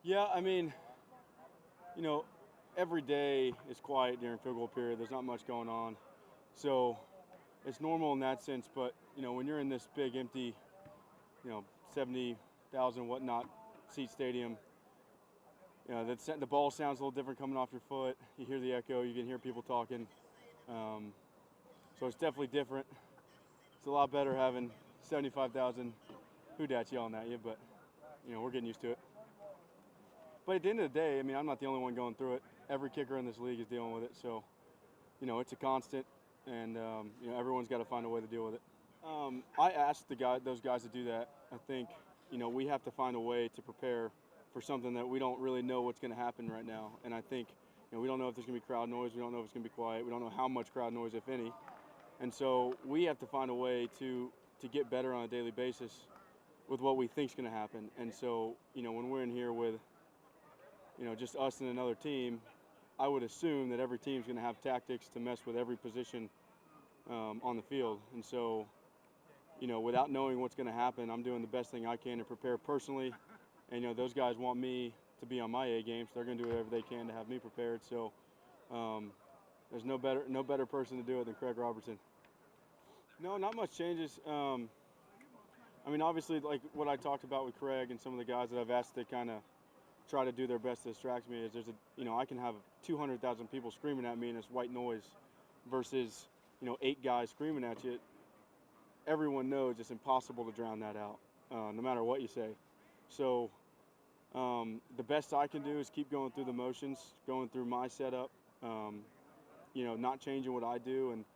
Yeah, I mean, you know, every day is quiet during field goal period. There's not much going on. So it's normal in that sense. But, when you're in this big, empty, 70,000 whatnot seat stadium, the ball sounds a little different coming off your foot. You hear the echo. You can hear people talking. Um, so it's definitely different. It's a lot better having 75,000 hoodats yelling at you, but, we're getting used to it. But at the end of the day, I mean, I'm not the only one going through it. Every kicker in this league is dealing with it. So, it's a constant, and, everyone's got to find a way to deal with it. I asked those guys to do that. I think, we have to find a way to prepare for something that we don't really know what's going to happen right now. And I think, we don't know if there's going to be crowd noise. We don't know if it's going to be quiet. We don't know how much crowd noise, if any. And so we have to find a way to get better on a daily basis with what we think is going to happen. And so, when we're in here with, just us and another team, I would assume that every team's going to have tactics to mess with every position on the field. And so, without knowing what's going to happen, I'm doing the best thing I can to prepare personally. And, those guys want me to be on my A game, so they're going to do whatever they can to have me prepared. So there's no better person to do it than Craig Robertson. No, not much changes. I mean, obviously, like what I talked about with Craig and some of the guys that I've asked to kind of try to do their best to distract me is I can have 200,000 people screaming at me and it's white noise versus, 8 guys screaming at you. Everyone knows it's impossible to drown that out, no matter what you say. So the best I can do is keep going through the motions, going through my setup, not changing what I do. And,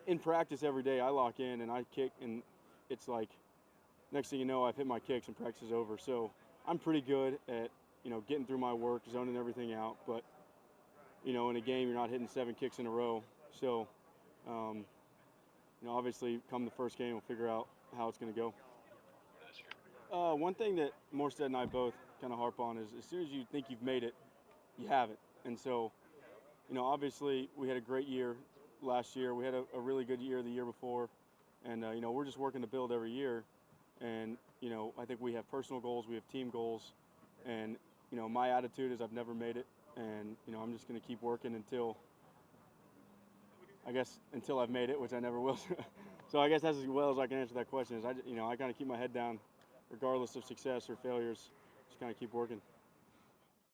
in practice every day I lock in and I kick, and it's like next thing you know I've hit my kicks and practice is over. So I'm pretty good at, getting through my work, zoning everything out. But, in a game you're not hitting 7 kicks in a row. So, obviously come the first game we'll figure out how it's going to go. One thing that Morstead and I both kind of harp on is as soon as you think you've made it, you haven't. And so, obviously we had a great year last year. We had a really good year the year before. And, we're just working to build every year. And, I think we have personal goals, we have team goals. And, my attitude is I've never made it. And, I'm just going to keep working until I've made it, which I never will. So I guess that's as well as I can answer that question. Is I kind of keep my head down regardless of success or failures. Just kind of keep working.